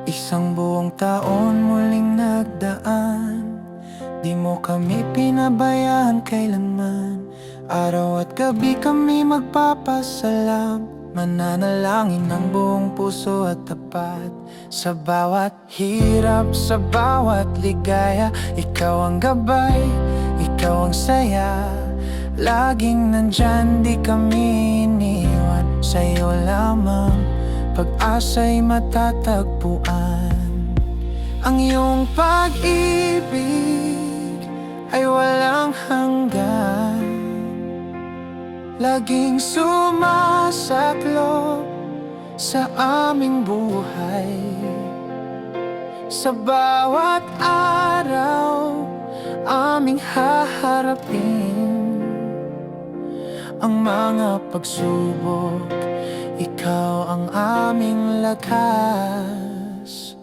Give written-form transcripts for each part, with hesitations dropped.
Isang buong taon muling nagdaan, di mo kami pinabayaan kailanman. Araw at gabi kami magpapasalam, mananalangin ng buong puso at tapat. Sa bawat hirap, sa bawat ligaya, ikaw ang gabay, ikaw ang saya. Laging nandyan, di kami iniwan, sa'yo lamang pag-asa'y matatagpuan. Ang iyong pag-ibig ay walang hanggan, laging sumasaklo sa aming buhay. Sa bawat araw aming haharapin ang mga pagsubok, ikaw ang aming lakas.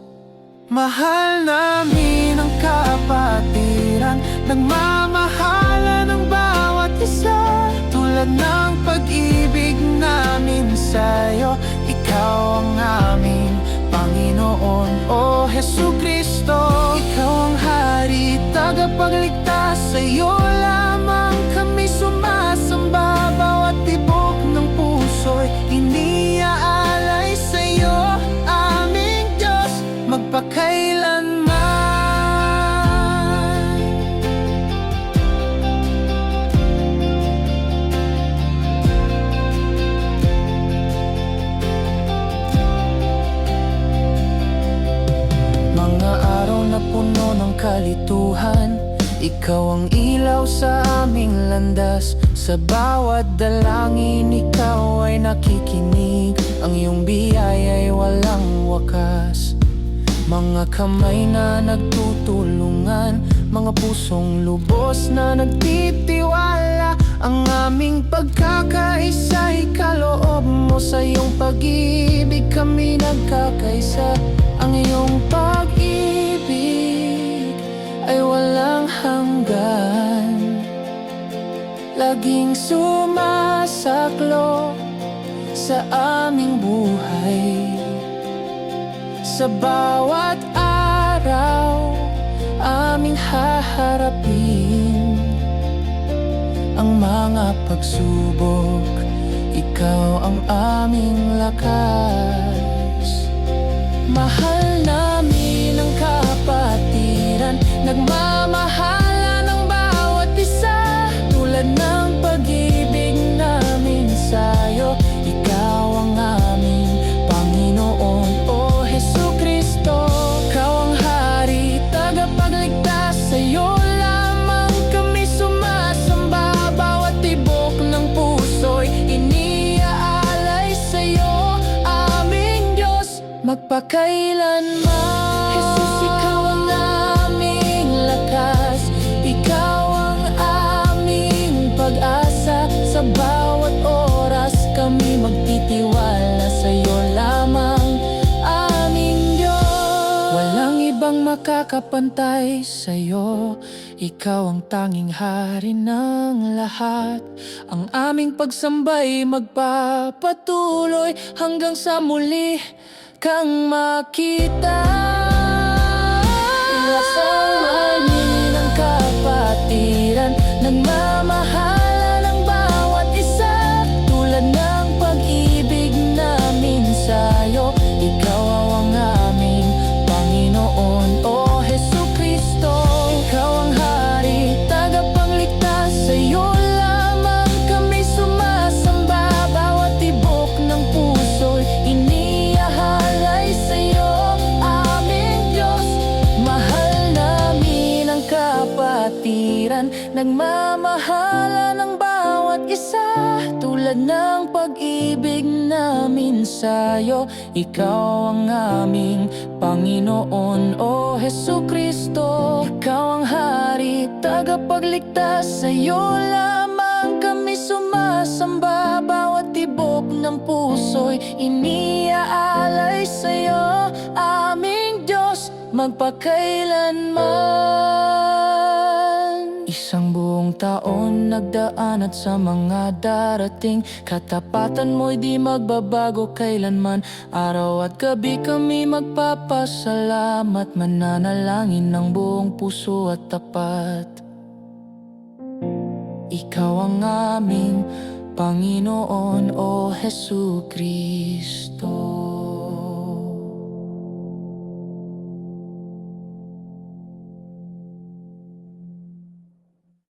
Mahal namin ang kapatiran, nagmamahalan ng bawat isa. Tulad ng pag-ibig namin sa'yo, ikaw ang aming Panginoon, O Jesucristo. Ikaw ang hari, tagapagligtas, sa'yo lamang kami sumasamba. Bawat tibok ng puso'y iniaalay sa'yo, aming Diyos, magpakailanman. Mga araw na puno ng kalituhan, ikaw ang ilaw sa aming landas. Sa bawat dalangin, ikaw ay nakikinig. Ang iyong biyaya ay walang wakas. Mga kamay na nagtutulungan, mga pusong lubos na nagtitiwala. Ang aming pagkakaisa'y kaloob mo, sa iyong pag-ibig kami nagkakaisa. Ang iyong pag-ibig ay walang hanggan, laging sumasaklo sa aming buhay. Sa bawat araw aming haharapin ang mga pagsubok, ikaw ang aming lakas. Mahal namin ang kapatiran, nagmamahalan ng bawat isa. Tulad ng pag-ibig namin sa'yo, ikaw ang aming Panginoon, O Jesucristo. Ikaw ang hari, tagapagligtas, sa'yo lamang kami sumasamba. Bawat tibok ng puso'y iniaalay sa'yo, aming Diyos, magpakailanman. Jesus, ikaw ang aming lakas, ikaw ang aming pag-asa. Sa bawat oras kami magtitiwala sa'yo lamang, aming Diyos. Walang ibang makakapantay sa'yo, ikaw ang tanging hari ng lahat. Ang aming pagsambay magpapatuloy hanggang sa muli kang makita. Iwasan ng kapatiran, nagmamahalan ng bawat isa. Tulad ng pag-ibig namin sa'yo, ikaw ang aming Panginoon, O Jesucristo. Ikaw ang hari, tagapagligtas, sa'yo lamang kami sumasamba. Bawat tibok ng puso'y iniaalay sa'yo, aming Diyos. Mahal namin ang kapatiran, nagmamahalan ng bawat isa. Tulad ng pag-ibig namin sa'yo, ikaw ang aming Panginoon, O Jesucristo. Ikaw ang hari, tagapagligtas, sa'yo lamang kami sumasamba. Bawat tibok ng puso'y iniaalay sa'yo, aming Diyos, magpakailanman. Isang buong taon nagdaan at sa mga darating, katapatan mo'y di magbabago kailanman. Araw at gabi kami magpapasalamat, mananalangin ng buong puso at tapat. Ikaw ang aming Panginoon, o Jesucristo.